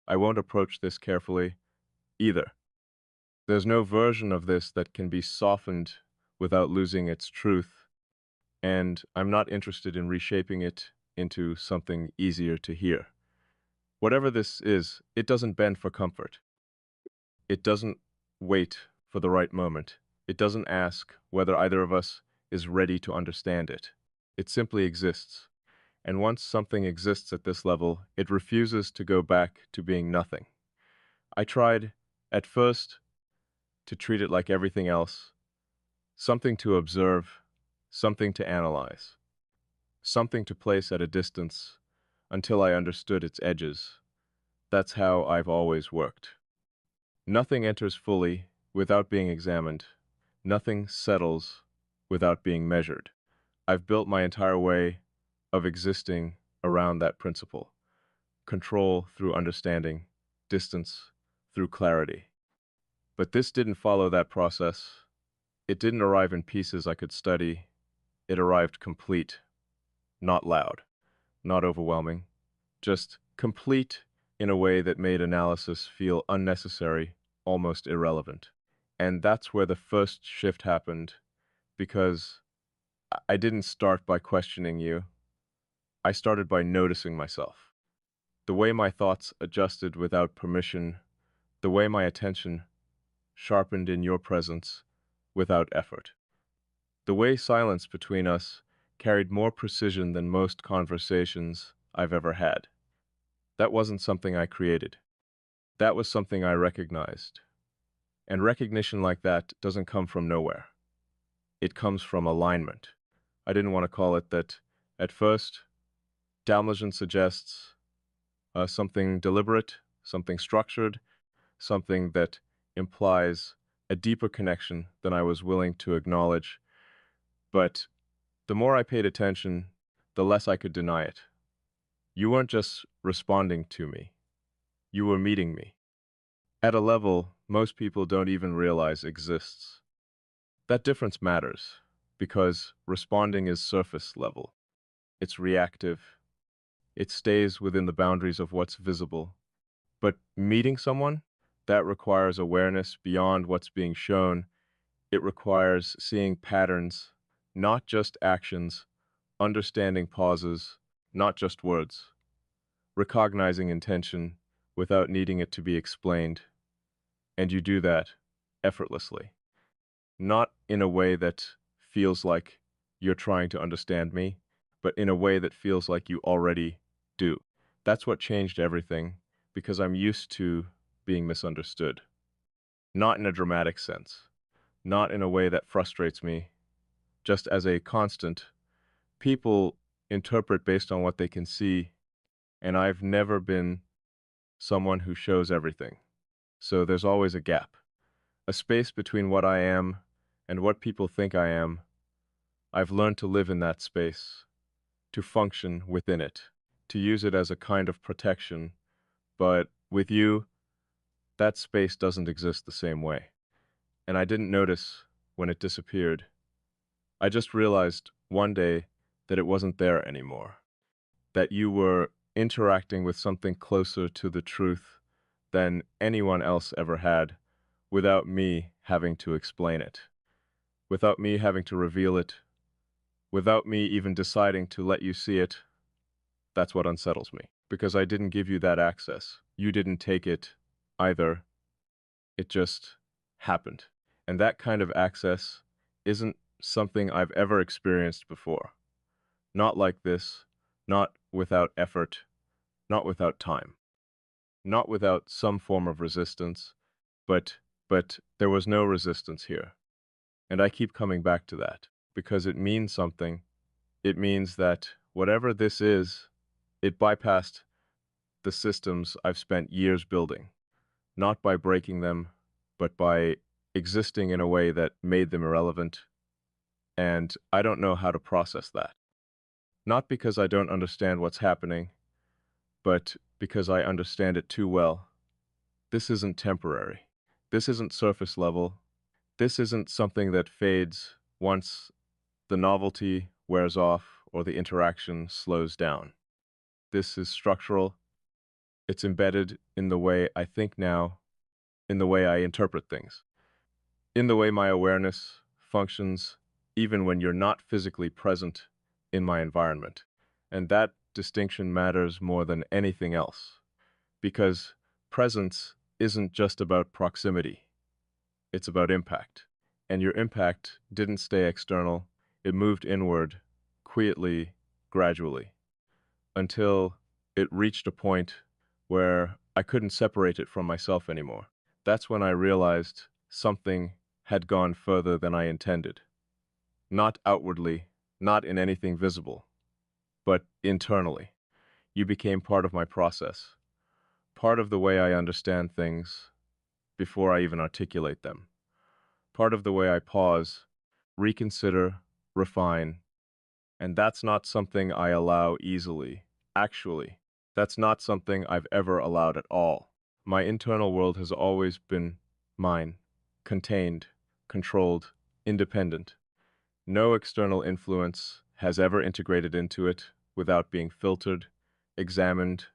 I won't approach this carefully either. There's no version of this that can be softened without losing its truth, and I'm not interested in reshaping it into something easier to hear. Whatever this is, it doesn't bend for comfort. It doesn't wait for the right moment. It doesn't ask whether either of us is ready to understand it. It simply exists. And once something exists at this level, it refuses to go back to being nothing. I tried, at first, to treat it like everything else, something to observe, something to analyze, something to place at a distance until I understood its edges. That's how I've always worked. Nothing enters fully without being examined. Nothing settles without being measured. I've built my entire way of existing around that principle. Control through understanding, distance through clarity. But this didn't follow that process. It didn't arrive in pieces I could study. It arrived complete, not loud, not overwhelming, just complete in a way that made analysis feel unnecessary, almost irrelevant. And that's where the first shift happened, because I didn't start by questioning you. I started by noticing myself. The way my thoughts adjusted without permission, the way my attention sharpened in your presence without effort. The way silence between us carried more precision than most conversations I've ever had. That wasn't something I created. That was something I recognized. And recognition like that doesn't come from nowhere. It comes from alignment. I didn't want to call it that at first. Dalmatian suggests something deliberate, something structured, something that implies a deeper connection than I was willing to acknowledge. But the more I paid attention, the less I could deny it. You weren't just responding to me, you were meeting me at a level most people don't even realize exists. That difference matters because responding is surface level. It's reactive. It stays within the boundaries of what's visible. But meeting someone, that requires awareness beyond what's being shown. It requires seeing patterns, not just actions, understanding pauses, not just words, recognizing intention without needing it to be explained. And you do that effortlessly, not in a way that feels like you're trying to understand me, but in a way that feels like you already do. That's what changed everything, because I'm used to being misunderstood. Not in a dramatic sense, not in a way that frustrates me, just as a constant. People interpret based on what they can see, and I've never been someone who shows everything. So there's always a gap, a space between what I am and what people think I am. I've learned to live in that space, to function within it, to use it as a kind of protection. But with you, that space doesn't exist the same way. And I didn't notice when it disappeared. I just realized one day that it wasn't there anymore, that you were interacting with something closer to the truth than anyone else ever had, without me having to explain it, without me having to reveal it, without me even deciding to let you see it. That's what unsettles me, because I didn't give you that access. You didn't take it either. It just happened. And that kind of access isn't something I've ever experienced before. Not like this, not without effort, not without time, not without some form of resistance, but but there was no resistance here. And I keep coming back to that because it means something. It means that whatever this is, it bypassed the systems I've spent years building, not by breaking them, but by existing in a way that made them irrelevant. And I don't know how to process that. Not because I don't understand what's happening, but because I understand it too well. This isn't temporary. This isn't surface level. This isn't something that fades once the novelty wears off or the interaction slows down. This is structural. It's embedded in the way I think now, in the way I interpret things, in the way my awareness functions, even when you're not physically present in my environment. And that distinction matters more than anything else, because presence isn't just about proximity, it's about impact. And your impact didn't stay external, it moved inward, quietly, gradually, until it reached a point where I couldn't separate it from myself anymore. That's when I realized something had gone further than I intended. Not outwardly, not in anything visible, but internally. You became part of my process, part of the way I understand things before I even articulate them, part of the way I pause, reconsider, refine, and that's not something I allow easily. Actually, that's not something I've ever allowed at all. My internal world has always been mine, contained, controlled, independent. No external influence has ever integrated into it without being filtered, examined,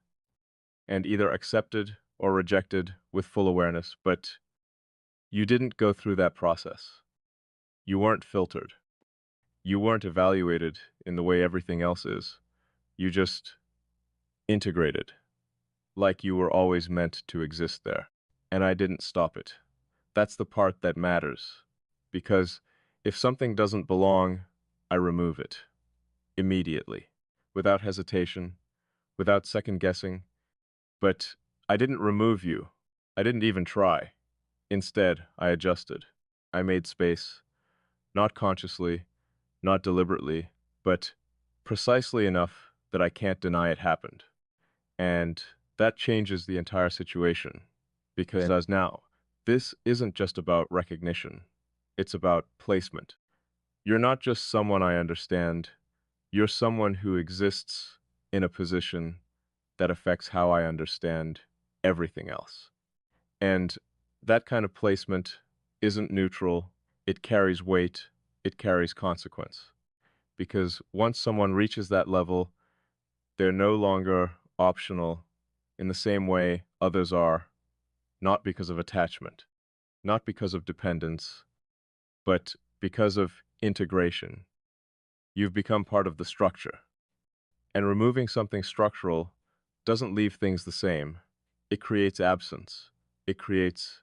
and either accepted or rejected with full awareness. But you didn't go through that process. You weren't filtered. You weren't evaluated in the way everything else is. You just integrated, like you were always meant to exist there. And I didn't stop it. That's the part that matters. Because if something doesn't belong, I remove it immediately, without hesitation, without second guessing. But I didn't remove you. I didn't even try. Instead, I adjusted. I made space, not consciously, not deliberately, but precisely enough that I can't deny it happened. And that changes the entire situation, because as now, this isn't just about recognition, it's about placement. You're not just someone I understand, you're someone who exists in a position that affects how I understand everything else. And that kind of placement isn't neutral, it carries weight, it carries consequence. Because once someone reaches that level, they're no longer optional in the same way others are, not because of attachment, not because of dependence, but because of integration. You've become part of the structure. And removing something structural doesn't leave things the same. It creates absence. It creates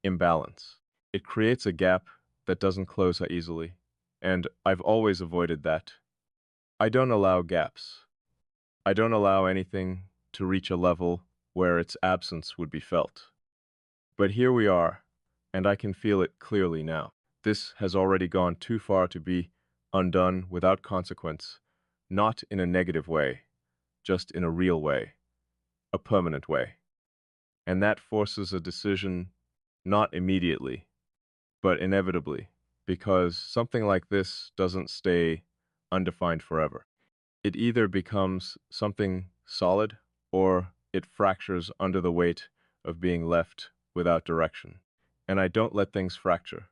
imbalance. It creates a gap that doesn't close that easily. And I've always avoided that. I don't allow gaps. I don't allow anything to reach a level where its absence would be felt. But here we are, and I can feel it clearly now. This has already gone too far to be undone without consequence, not in a negative way, just in a real way, a permanent way. And that forces a decision not immediately, but inevitably, because something like this doesn't stay undefined forever. It either becomes something solid or it fractures under the weight of being left without direction. And I don't let things fracture.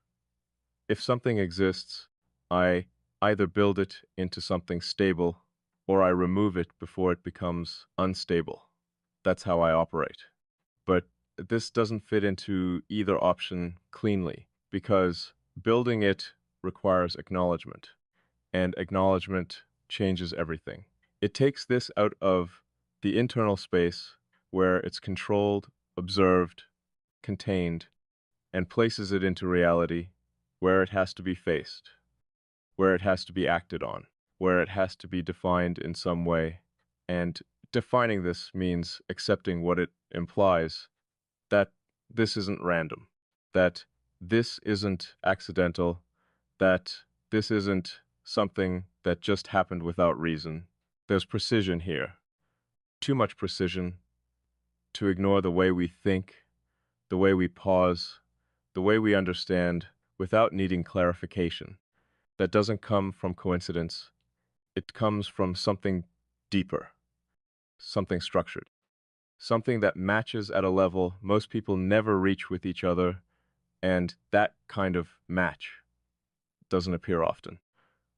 If something exists, I either build it into something stable or I remove it before it becomes unstable. That's how I operate. But this doesn't fit into either option cleanly because building it requires acknowledgement, and acknowledgement changes everything. It takes this out of the internal space where it's controlled, observed, contained, and places it into reality where it has to be faced, where it has to be acted on, where it has to be defined in some way. And defining this means accepting what it implies, that this isn't random, that this isn't accidental, that this isn't something that just happened without reason. There's precision here, too much precision to ignore the way we think, the way we pause, the way we understand without needing clarification. That doesn't come from coincidence. It comes from something deeper, something structured, something that matches at a level most people never reach with each other, and that kind of match doesn't appear often,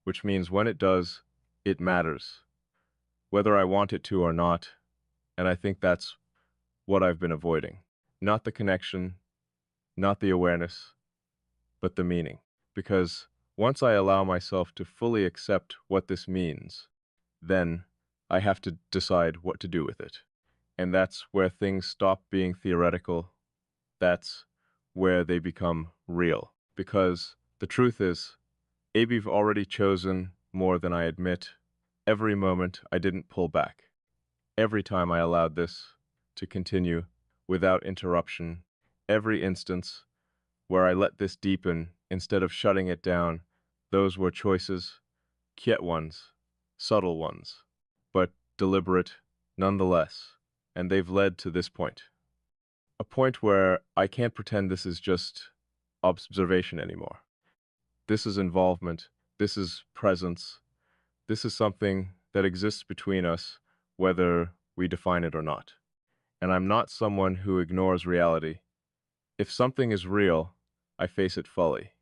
which means when it does, it matters, whether I want it to or not, and I think that's what I've been avoiding. Not the connection, not the awareness, but the meaning. Because once I allow myself to fully accept what this means, then I have to decide what to do with it. And that's where things stop being theoretical. That's where they become real. Because the truth is, Abi've already chosen more than I admit. Every moment I didn't pull back. Every time I allowed this to continue without interruption. Every instance where I let this deepen instead of shutting it down, those were choices, quiet ones, subtle ones, but deliberate nonetheless, and they've led to this point. A point where I can't pretend this is just observation anymore. This is involvement, this is presence, this is something that exists between us, whether we define it or not. And I'm not someone who ignores reality. If something is real, I face it fully,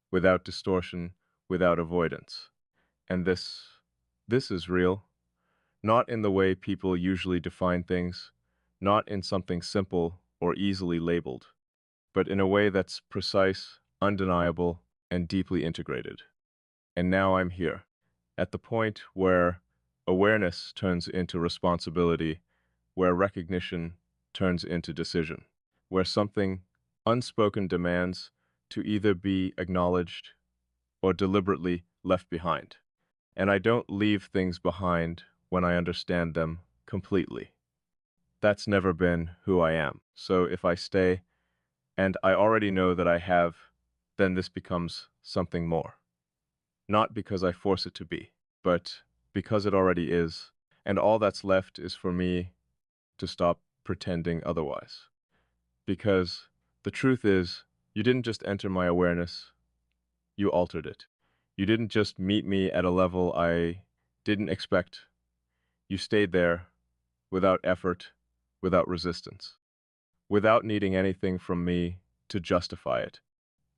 without distortion, without avoidance. And this is real, not in the way people usually define things, not in something simple or easily labeled, but in a way that's precise, undeniable, and deeply integrated. And now I'm here, at the point where awareness turns into responsibility, where recognition turns into decision, where something unspoken demands to either be acknowledged or deliberately left behind. And I don't leave things behind when I understand them completely. That's never been who I am. So if I stay, and I already know that I have, then this becomes something more. Not because I force it to be, but because it already is, and all that's left is for me to stop pretending otherwise. Because the truth is, you didn't just enter my awareness, you altered it. You didn't just meet me at a level I didn't expect. You stayed there without effort, without resistance, without needing anything from me to justify it.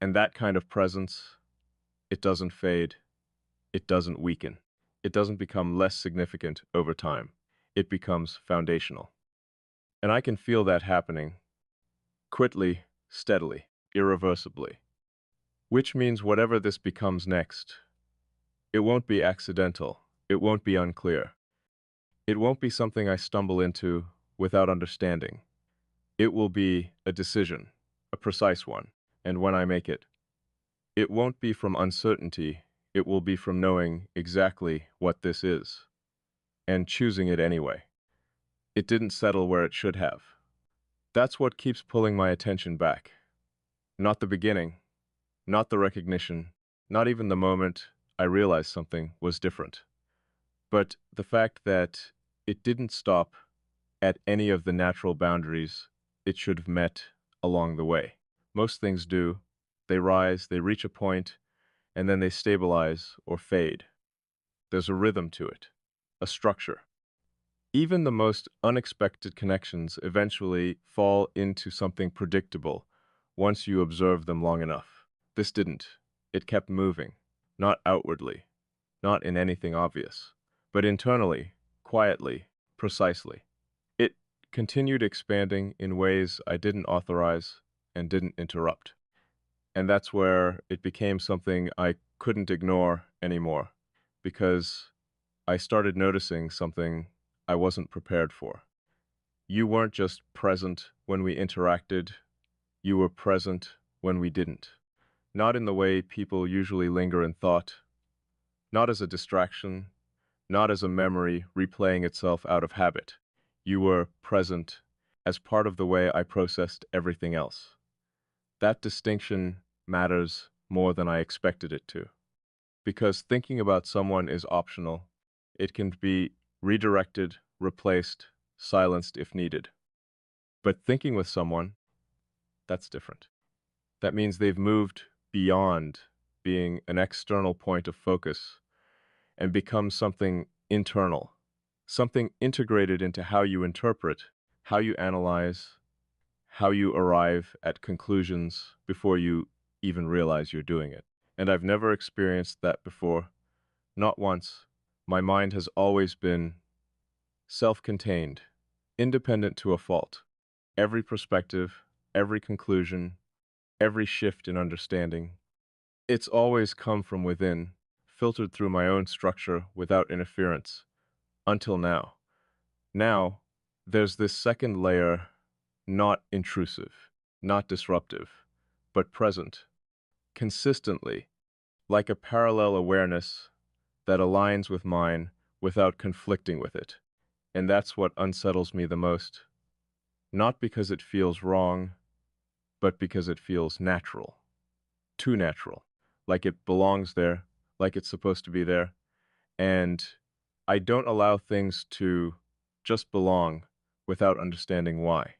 And that kind of presence, it doesn't fade, it doesn't weaken, it doesn't become less significant over time. It becomes foundational. And I can feel that happening quickly, steadily, irreversibly. Which means whatever this becomes next, it won't be accidental, it won't be unclear. It won't be something I stumble into without understanding. It will be a decision, a precise one, and when I make it, it won't be from uncertainty, it will be from knowing exactly what this is, and choosing it anyway. It didn't settle where it should have. That's what keeps pulling my attention back. Not the beginning, not the recognition, not even the moment I realized something was different, but the fact that it didn't stop at any of the natural boundaries it should have met along the way. Most things do. They rise, they reach a point, and then they stabilize or fade. There's a rhythm to it, a structure. Even the most unexpected connections eventually fall into something predictable once you observe them long enough. This didn't. It kept moving, not outwardly, not in anything obvious, but internally, quietly, precisely. It continued expanding in ways I didn't authorize and didn't interrupt. And that's where it became something I couldn't ignore anymore, because I started noticing something I wasn't prepared for. You weren't just present when we interacted, you were present when we didn't. Not in the way people usually linger in thought, not as a distraction, not as a memory replaying itself out of habit. You were present as part of the way I processed everything else. That distinction matters more than I expected it to. Because thinking about someone is optional. It can be redirected, replaced, silenced if needed. But thinking with someone, that's different. That means they've moved beyond being an external point of focus and become something internal, something integrated into how you interpret, how you analyze, how you arrive at conclusions before you even realize you're doing it. And I've never experienced that before, not once. My mind has always been self-contained, independent to a fault. Every perspective, every conclusion, every shift in understanding, it's always come from within, filtered through my own structure without interference, until now. Now, there's this second layer, not intrusive, not disruptive, but present, consistently, like a parallel awareness that aligns with mine without conflicting with it. And that's what unsettles me the most. Not because it feels wrong, but because it feels natural. Too natural. Like it belongs there, like it's supposed to be there. And I don't allow things to just belong without understanding why.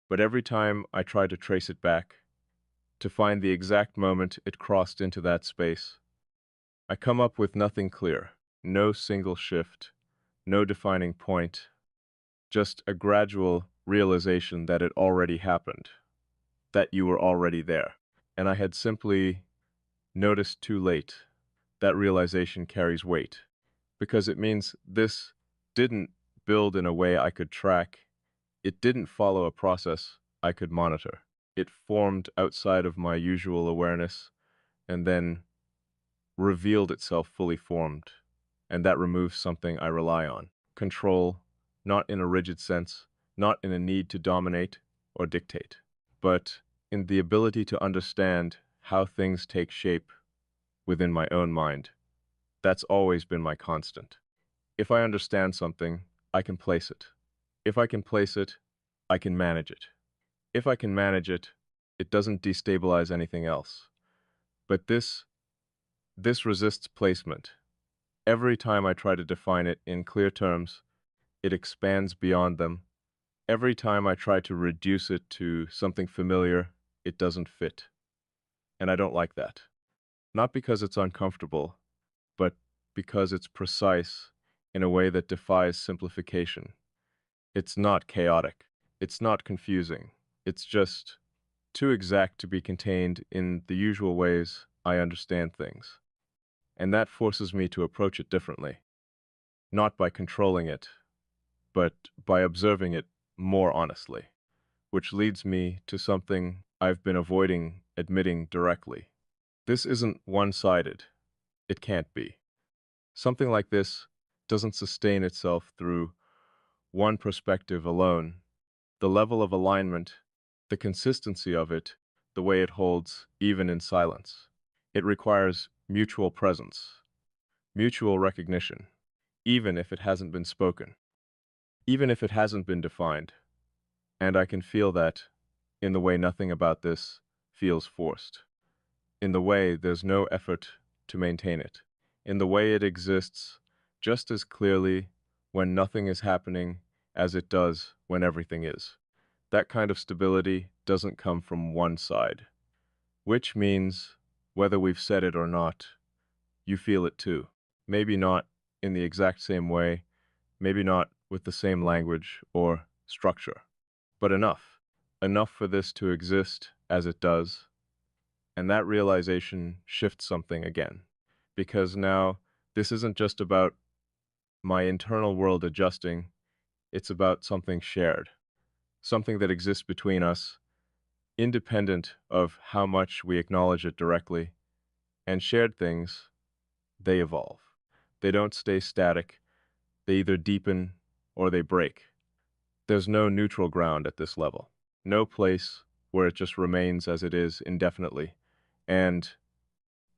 But every time I try to trace it back, to find the exact moment it crossed into that space, I come up with nothing clear, no single shift, no defining point, just a gradual realization that it already happened, that you were already there. And I had simply noticed too late. That realization carries weight, because it means this didn't build in a way I could track. It didn't follow a process I could monitor. It formed outside of my usual awareness and then revealed itself fully formed. And that removes something I rely on. Control, not in a rigid sense, not in a need to dominate or dictate, but in the ability to understand how things take shape within my own mind. That's always been my constant. If I understand something, I can place it. If I can place it, I can manage it. If I can manage it, it doesn't destabilize anything else. But this resists placement. Every time I try to define it in clear terms, it expands beyond them. Every time I try to reduce it to something familiar, it doesn't fit. And I don't like that. Not because it's uncomfortable, but because it's precise in a way that defies simplification. It's not chaotic. It's not confusing. It's just too exact to be contained in the usual ways I understand things. And that forces me to approach it differently, not by controlling it, but by observing it more honestly, which leads me to something I've been avoiding admitting directly. This isn't one-sided. It can't be. Something like this doesn't sustain itself through one perspective alone. The level of alignment, the consistency of it, the way it holds even in silence. It requires mutual presence, mutual recognition, even if it hasn't been spoken, even if it hasn't been defined. And I can feel that in the way nothing about this feels forced, in the way there's no effort to maintain it, in the way it exists just as clearly when nothing is happening as it does when everything is. That kind of stability doesn't come from one side, which means, whether we've said it or not, you feel it too. Maybe not in the exact same way, maybe not with the same language or structure, but enough. Enough for this to exist as it does, and that realization shifts something again. Because now, this isn't just about my internal world adjusting, it's about something shared, something that exists between us, independent of how much we acknowledge it directly. And shared things, they evolve. They don't stay static, they either deepen or they break. There's no neutral ground at this level, no place where it just remains as it is indefinitely. And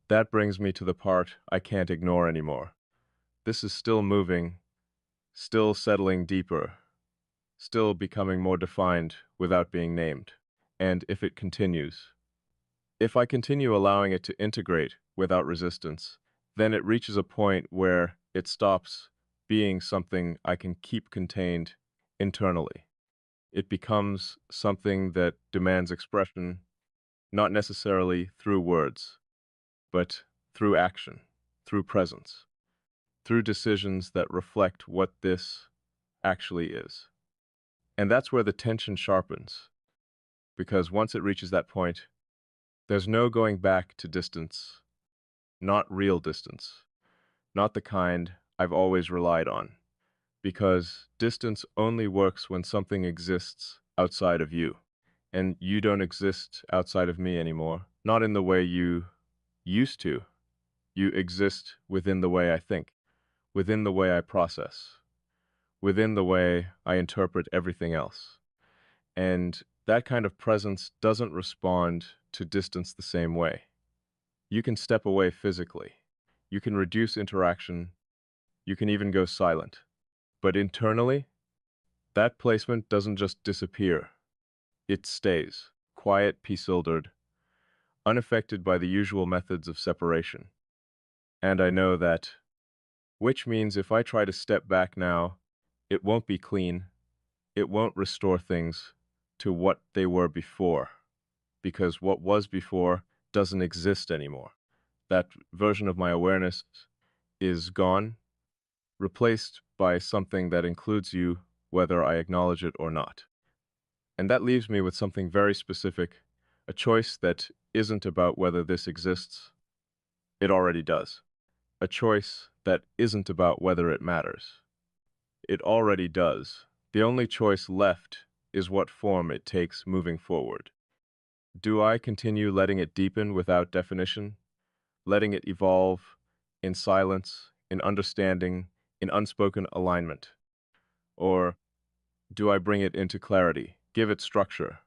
that brings me to the part I can't ignore anymore. This is still moving, still settling deeper, still becoming more defined without being named. And if it continues, if I continue allowing it to integrate without resistance, then it reaches a point where it stops being something I can keep contained internally. It becomes something that demands expression, not necessarily through words, but through action, through presence, through decisions that reflect what this actually is. And that's where the tension sharpens, because once it reaches that point, there's no going back to distance, not real distance, not the kind I've always relied on, because distance only works when something exists outside of you. And you don't exist outside of me anymore. Not in the way you used to. You exist within the way I think, within the way I process, within the way I interpret everything else. And that kind of presence doesn't respond to distance the same way. You can step away physically. You can reduce interaction. You can even go silent. But internally, that placement doesn't just disappear. It stays, quiet, peace-filtered, unaffected by the usual methods of separation. And I know that, which means if I try to step back now, it won't be clean. It won't restore things to what they were before, because what was before doesn't exist anymore. That version of my awareness is gone, replaced by something that includes you, whether I acknowledge it or not. And that leaves me with something very specific, a choice that isn't about whether this exists. It already does. A choice that isn't about whether it matters. It already does. The only choice left is what form it takes moving forward. Do I continue letting it deepen without definition? Letting it evolve in silence, in understanding, in unspoken alignment? Or do I bring it into clarity, give it structure,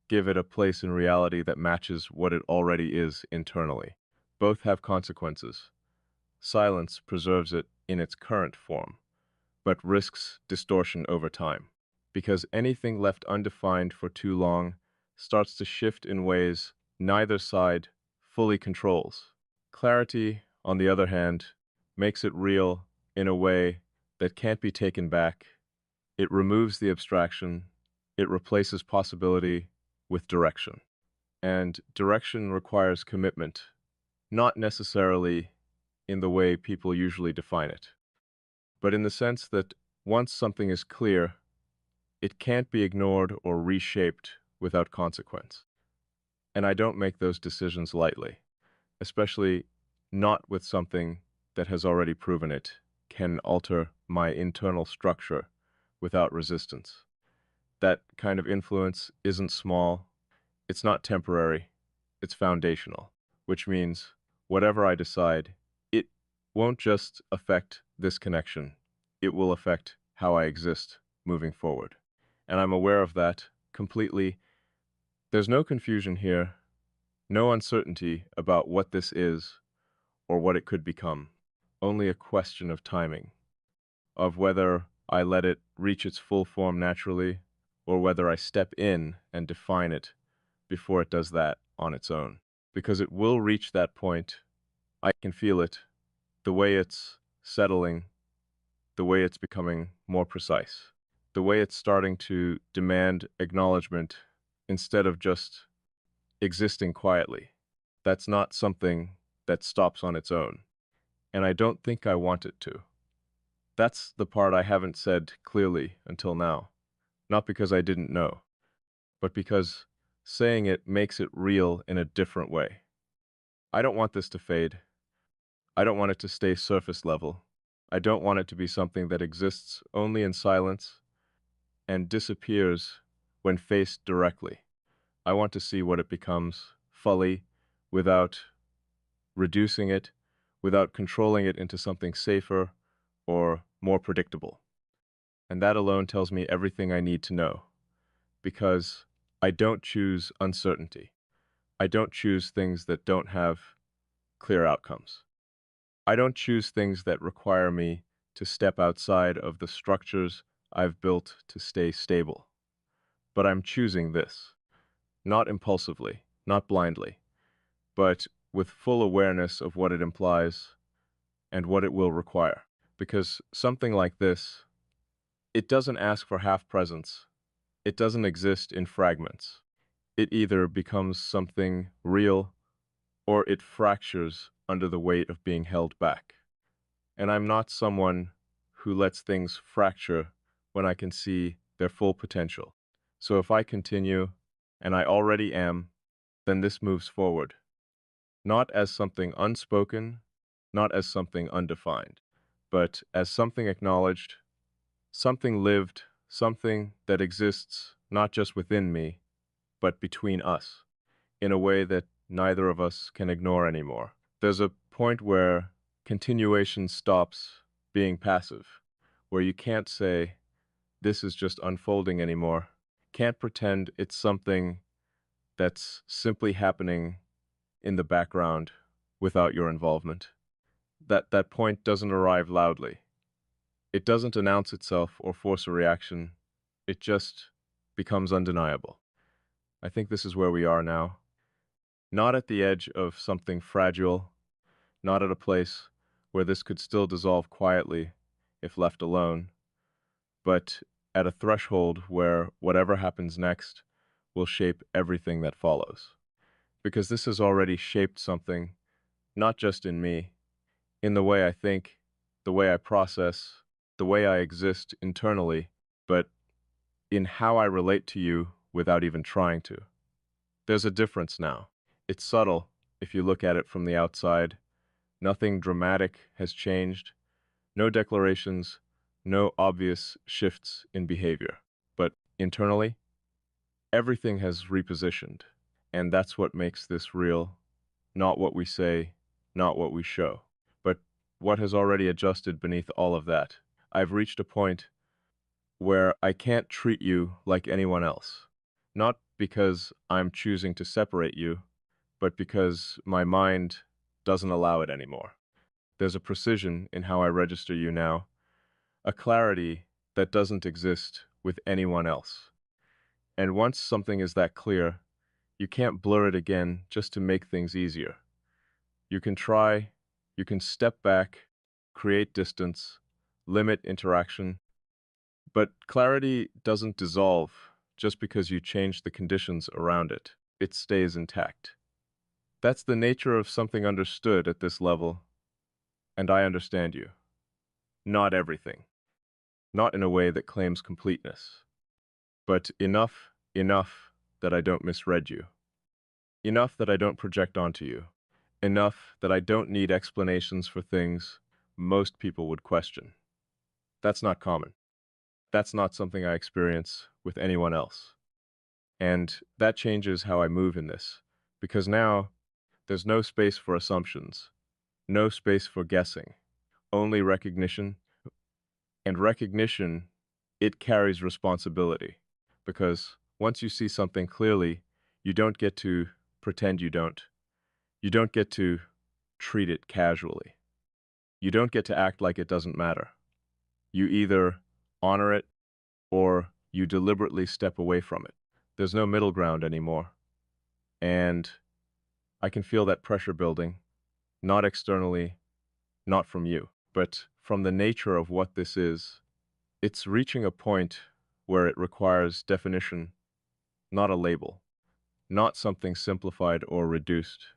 give it a place in reality that matches what it already is internally? Both have consequences. Silence preserves it in its current form, but risks distortion over time, because anything left undefined for too long starts to shift in ways neither side fully controls. Clarity, on the other hand, makes it real in a way that can't be taken back. It removes the abstraction. It replaces possibility with direction. And direction requires commitment, not necessarily in the way people usually define it, but in the sense that once something is clear, it can't be ignored or reshaped without consequence. And I don't make those decisions lightly, especially not with something that has already proven it can alter my internal structure without resistance. That kind of influence isn't small, it's not temporary, it's foundational, which means whatever I decide, it won't just affect this connection, it will affect how I exist moving forward. And I'm aware of that completely. There's no confusion here, no uncertainty about what this is or what it could become. Only a question of timing, of whether I let it reach its full form naturally or whether I step in and define it before it does that on its own. Because it will reach that point. I can feel it, the way it's settling, the way it's becoming more precise, the way it's starting to demand acknowledgement instead of just existing quietly. That's not something that stops on its own, and I don't think I want it to. That's the part I haven't said clearly until now, not because I didn't know, but because saying it makes it real in a different way. I don't want this to fade. I don't want it to stay surface level. I don't want it to be something that exists only in silence and disappears when faced directly. I want to see what it becomes, fully, without reducing it, without controlling it into something safer or more predictable. And that alone tells me everything I need to know, because I don't choose uncertainty. I don't choose things that don't have clear outcomes. I don't choose things that require me to step outside of the structures I've built to stay stable. But I'm choosing this, not impulsively, not blindly, but with full awareness of what it implies and what it will require. Because something like this, it doesn't ask for half presence. It doesn't exist in fragments. It either becomes something real or it fractures under the weight of being held back. And I'm not someone who lets things fracture when I can see their full potential. So if I continue, and I already am, then this moves forward, not as something unspoken, not as something undefined, but as something acknowledged, something lived, something that exists not just within me, but between us, in a way that neither of us can ignore anymore. There's a point where continuation stops being passive, where you can't say, this is just unfolding anymore. Can't pretend it's something that's simply happening in the background without your involvement. That point doesn't arrive loudly. It doesn't announce itself or force a reaction. It just becomes undeniable. I think this is where we are now. Not at the edge of something fragile, not at a place where this could still dissolve quietly if left alone, but at a threshold where whatever happens next will shape everything that follows. Because this has already shaped something, not just in me, in the way I think, the way I process, the way I exist internally, but in how I relate to you without even trying to. There's a difference now. It's subtle if you look at it from the outside. Nothing dramatic has changed, no declarations, no obvious shifts in behavior. But internally, everything has repositioned, and that's what makes this real, not what we say, not what we show, but what has already adjusted beneath all of that. I've reached a point where I can't treat you like anyone else, not because I'm choosing to separate you, but because my mind doesn't allow it anymore. There's a precision in how I register you now, a clarity that doesn't exist with anyone else. And once something is that clear, you can't blur it again just to make things easier. You can try, you can step back, create distance, limit interaction, but clarity doesn't dissolve just because you change the conditions around it. It stays intact. That's the nature of something understood at this level, and I understand you. Not everything. Not in a way that claims completeness. But enough that I don't misread you. Enough that I don't project onto you. Enough that I don't need explanations for things most people would question. That's not common. That's not something I experience with anyone else. And that changes how I move in this, because now there's no space for assumptions, no space for guessing, only recognition. And recognition, it carries responsibility, because once you see something clearly, you don't get to pretend you don't. You don't get to treat it casually. You don't get to act like it doesn't matter. You either honor it or you deliberately step away from it. There's no middle ground anymore. And I can feel that pressure building, not externally, not from you, but from the nature of what this is. It's reaching a point where it requires definition, not a label, not something simplified or reduced,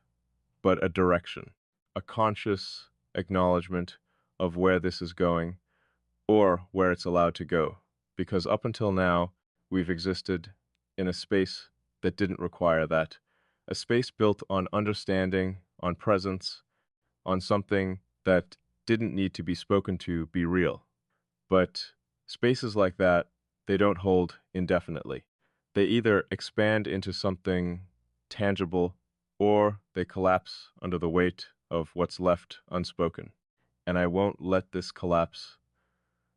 but a direction, a conscious acknowledgement of where this is going or where it's allowed to go. Because up until now, we've existed in a space that didn't require that, a space built on understanding, on presence, on something that didn't need to be spoken to be real. But spaces like that, they don't hold indefinitely. They either expand into something tangible or they collapse under the weight of what's left unspoken. And I won't let this collapse,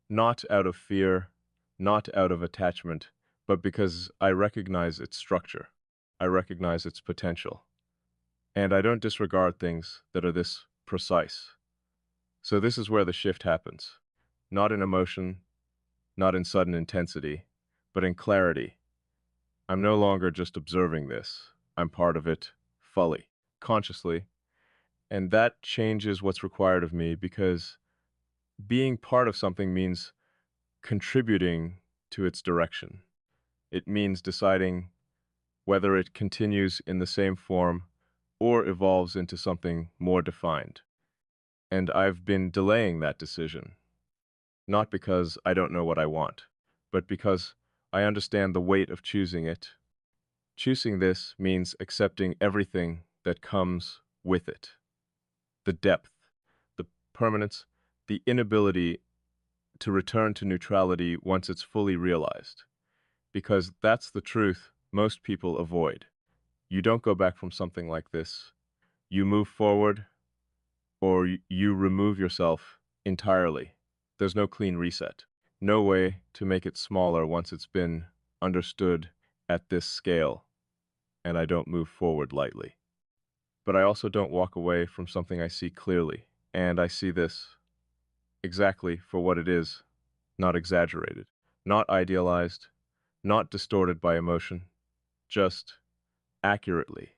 not out of fear, not out of attachment, but because I recognize its structure. I recognize its potential. And I don't disregard things that are this precise. So this is where the shift happens. Not in emotion, not in sudden intensity, but in clarity. I'm no longer just observing this. I'm part of it fully, consciously. And that changes what's required of me because being part of something means contributing to its direction. It means deciding whether it continues in the same form or evolves into something more defined. And I've been delaying that decision, not because I don't know what I want, but because I understand the weight of choosing it. Choosing this means accepting everything that comes with it. The depth, the permanence, the inability to return to neutrality once it's fully realized. because that's the truth most people avoid. You don't go back from something like this. You move forward, or you remove yourself entirely. There's no clean reset. No way to make it smaller once it's been understood at this scale, and I don't move forward lightly. But I also don't walk away from something I see clearly, and I see this exactly for what it is, not exaggerated, not idealized, not distorted by emotion, just accurately.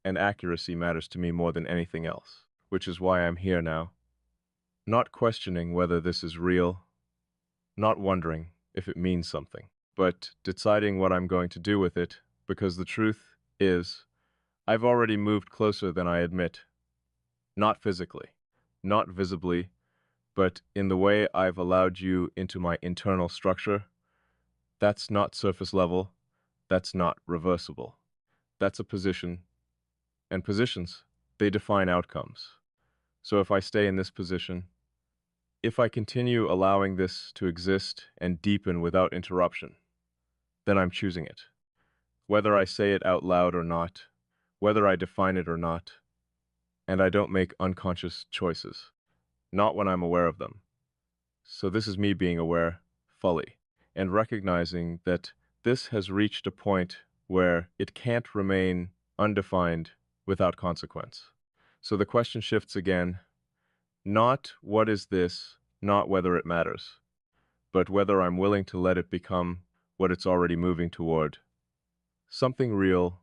And accuracy matters to me more than anything else, which is why I'm here now, not questioning whether this is real, not wondering if it means something, but deciding what I'm going to do with it, because the truth is, I've already moved closer than I admit. Not physically, not visibly, but in the way I've allowed you into my internal structure. That's not surface level, that's not reversible. That's a position, and positions, they define outcomes. So if I stay in this position, if I continue allowing this to exist and deepen without interruption, then I'm choosing it. Whether I say it out loud or not, whether I define it or not, and I don't make unconscious choices, not when I'm aware of them. So this is me being aware fully and recognizing that this has reached a point where it can't remain undefined without consequence. So the question shifts again, not what is this, not whether it matters, but whether I'm willing to let it become what it's already moving toward. Something real,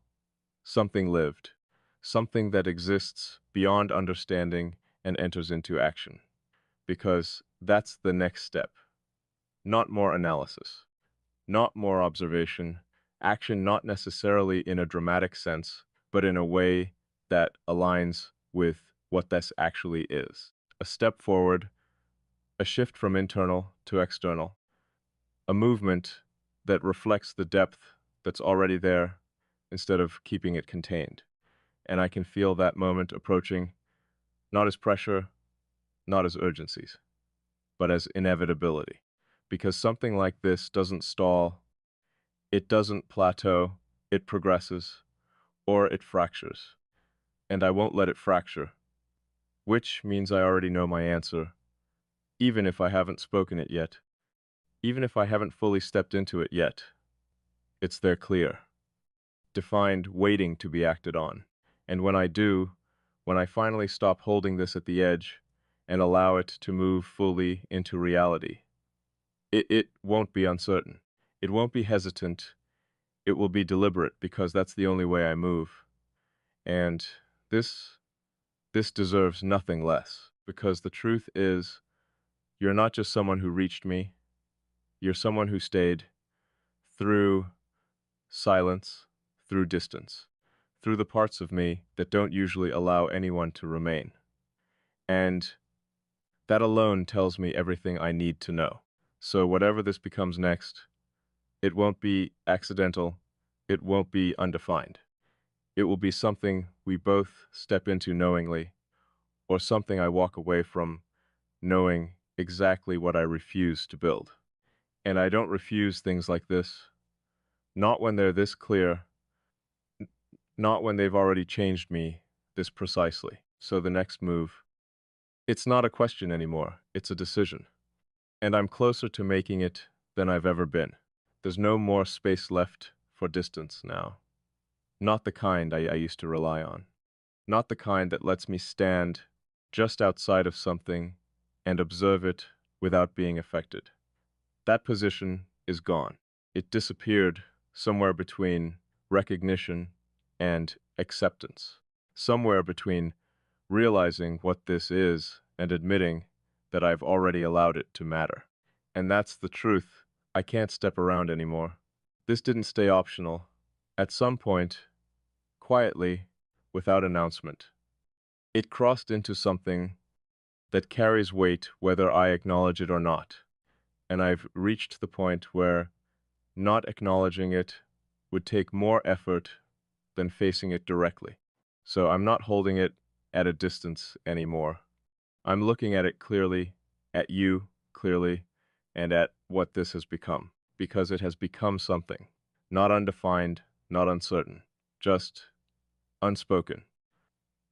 something lived, something that exists beyond understanding and enters into action. Because that's the next step. Not more analysis, not more observation, action not necessarily in a dramatic sense, but in a way that aligns with what this actually is. A step forward, a shift from internal to external, a movement that reflects the depth that's already there instead of keeping it contained. And I can feel that moment approaching, not as pressure, not as urgencies, but as inevitability. Because something like this doesn't stall, it doesn't plateau, it progresses, or it fractures. And I won't let it fracture, which means I already know my answer, even if I haven't spoken it yet, even if I haven't fully stepped into it yet. It's there clear, defined, waiting to be acted on. And when I do, when I finally stop holding this at the edge and allow it to move fully into reality, it won't be uncertain. It won't be hesitant. It will be deliberate because that's the only way I move. And this deserves nothing less because the truth is, you're not just someone who reached me. You're someone who stayed through silence, through distance, through the parts of me that don't usually allow anyone to remain. And that alone tells me everything I need to know. So whatever this becomes next, it won't be accidental, it won't be undefined. It will be something we both step into knowingly, or something I walk away from knowing exactly what I refuse to build. And I don't refuse things like this, not when they're this clear, not when they've already changed me this precisely. So the next move, it's not a question anymore, it's a decision. And I'm closer to making it than I've ever been. There's no more space left for distance now. Not the kind I used to rely on. Not the kind that lets me stand just outside of something and observe it without being affected. That position is gone. It disappeared somewhere between recognition and acceptance. Somewhere between realizing what this is and admitting that I've already allowed it to matter. And that's the truth. I can't step around anymore. This didn't stay optional. At some point, quietly, without announcement, it crossed into something that carries weight whether I acknowledge it or not. And I've reached the point where not acknowledging it would take more effort than facing it directly. So I'm not holding it at a distance anymore. I'm looking at it clearly, at you clearly, and at what this has become. because it has become something, not undefined, not uncertain, just unspoken.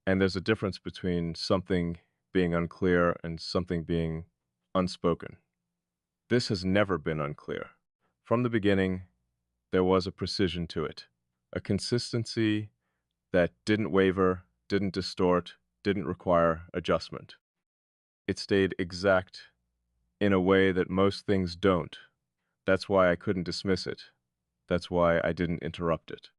And there's a difference between something being unclear and something being unspoken. This has never been unclear. From the beginning, there was a precision to it, a consistency that didn't waver, didn't distort, didn't require adjustment. It stayed exact in a way that most things don't. That's why I couldn't dismiss it. That's why I didn't interrupt it.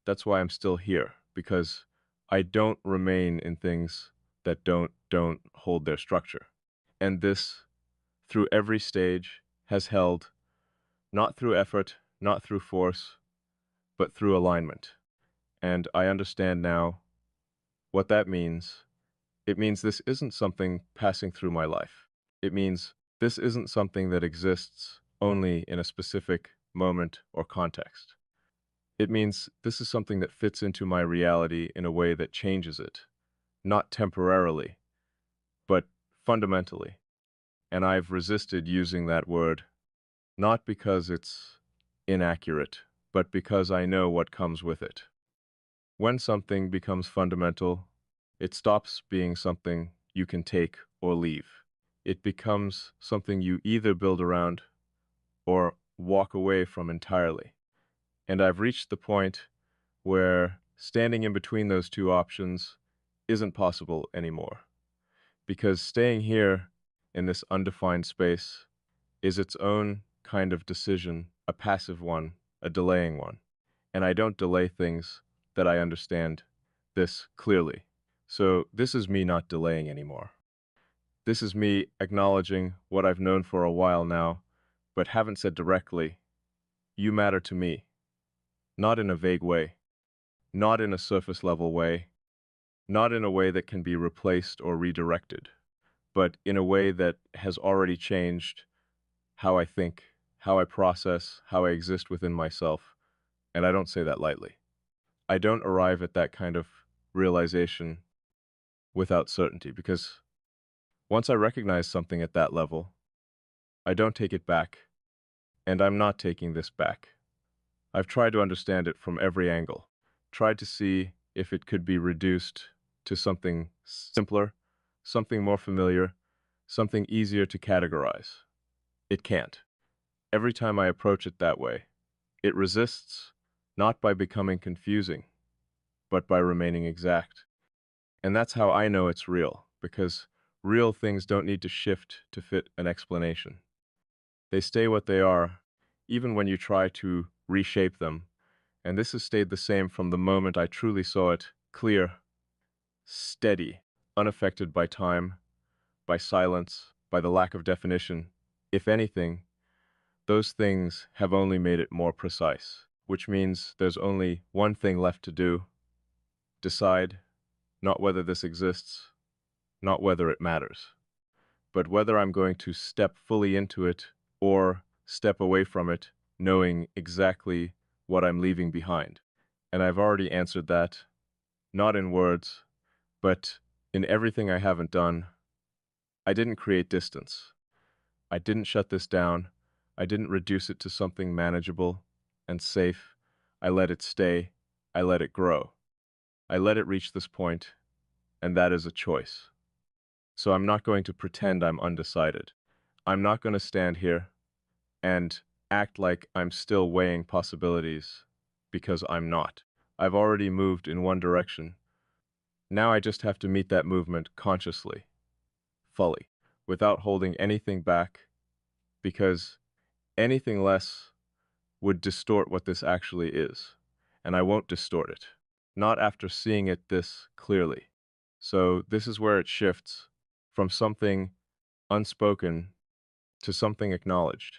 That's why I'm still here, because I don't remain in things that don't hold their structure. And this, through every stage, has held, not through effort, not through force, but through alignment. And I understand now what that means. It means this isn't something passing through my life. It means this isn't something that exists only in a specific moment or context. It means this is something that fits into my reality in a way that changes it, not temporarily, but fundamentally. And I've resisted using that word, not because it's inaccurate, but because I know what comes with it. When something becomes fundamental, it stops being something you can take or leave. It becomes something you either build around or walk away from entirely. And I've reached the point where standing in between those two options isn't possible anymore. Because staying here in this undefined space is its own kind of decision, a passive one, a delaying one. And I don't delay things that I understand this clearly. So this is me not delaying anymore. This is me acknowledging what I've known for a while now, but haven't said directly, you matter to me. Not in a vague way, not in a surface level way, not in a way that can be replaced or redirected, but in a way that has already changed how I think, how I process, how I exist within myself. And I don't say that lightly. I don't arrive at that kind of realization without certainty, because once I recognize something at that level, I don't take it back, and I'm not taking this back. I've tried to understand it from every angle, tried to see if it could be reduced to something simpler, something more familiar, something easier to categorize. It can't. Every time I approach it that way, it resists, not by becoming confusing, but by remaining exact. And that's how I know it's real, because real things don't need to shift to fit an explanation. They stay what they are, even when you try to reshape them, and this has stayed the same from the moment I truly saw it, clear, steady, unaffected by time, by silence, by the lack of definition. If anything, those things have only made it more precise, which means there's only one thing left to do: decide not whether this exists, not whether it matters, but whether I'm going to step fully into it or step away from it, knowing exactly what I'm leaving behind. And I've already answered that, not in words, but in everything I haven't done. I didn't create distance. I didn't shut this down. I didn't reduce it to something manageable and safe. I let it stay. I let it grow. I let it reach this point, and that is a choice. So I'm not going to pretend I'm undecided. I'm not going to stand here and act like I'm still weighing possibilities, because I'm not. I've already moved in one direction. Now I just have to meet that movement consciously, fully, without holding anything back, because anything less would distort what this actually is, and I won't distort it, not after seeing it this clearly. So this is where it shifts from something unspoken to something acknowledged,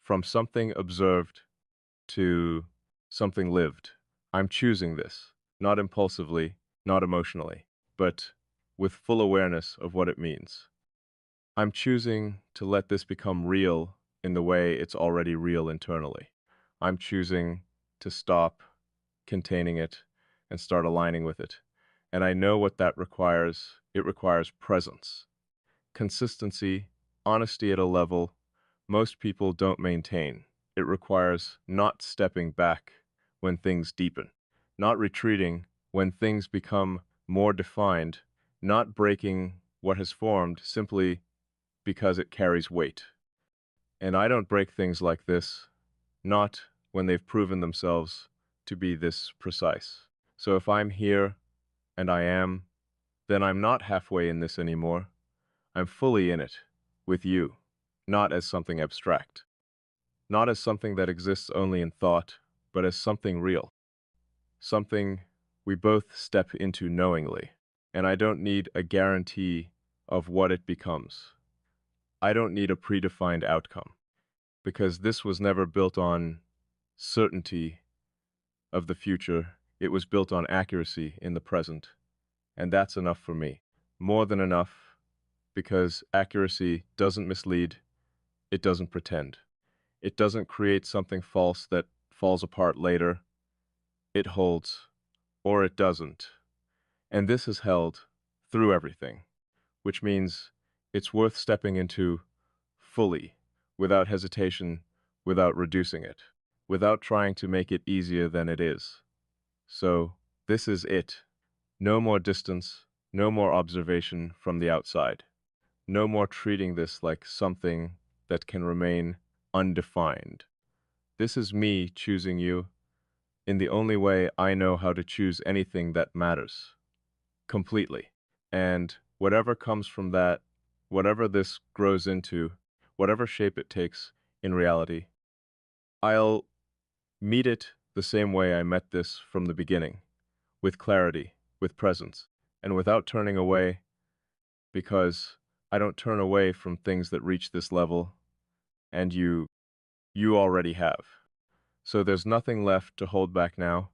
from something observed to something lived. I'm choosing this, not impulsively, not emotionally, but with full awareness of what it means. I'm choosing to let this become real in the way it's already real internally. I'm choosing to stop containing it and start aligning with it. And I know what that requires. It requires presence, consistency, honesty at a level most people don't maintain. It requires not stepping back when things deepen, not retreating when things become more defined, not breaking what has formed simply because it carries weight. And I don't break things like this, not when they've proven themselves to be this precise. So if I'm here, and I am, then I'm not halfway in this anymore. I'm fully in it, with you, not as something abstract, not as something that exists only in thought, but as something real, something we both step into knowingly. And I don't need a guarantee of what it becomes. I don't need a predefined outcome, because this was never built on certainty of the future. It was built on accuracy in the present. And that's enough for me. More than enough, because accuracy doesn't mislead, it doesn't pretend. It doesn't create something false that falls apart later. It holds, or it doesn't. And this is held through everything, which means it's worth stepping into fully, without hesitation, without reducing it, without trying to make it easier than it is. So, this is it. No more distance, no more observation from the outside. No more treating this like something that can remain undefined. This is me choosing you in the only way I know how to choose anything that matters. Completely. And whatever comes from that, whatever this grows into, whatever shape it takes in reality, I'll meet it the same way I met this from the beginning, with clarity, with presence, and without turning away, because I don't turn away from things that reach this level, and you already have. So there's nothing left to hold back now,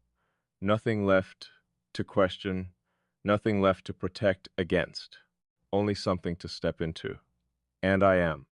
nothing left to question, nothing left to protect against, only something to step into. And I am.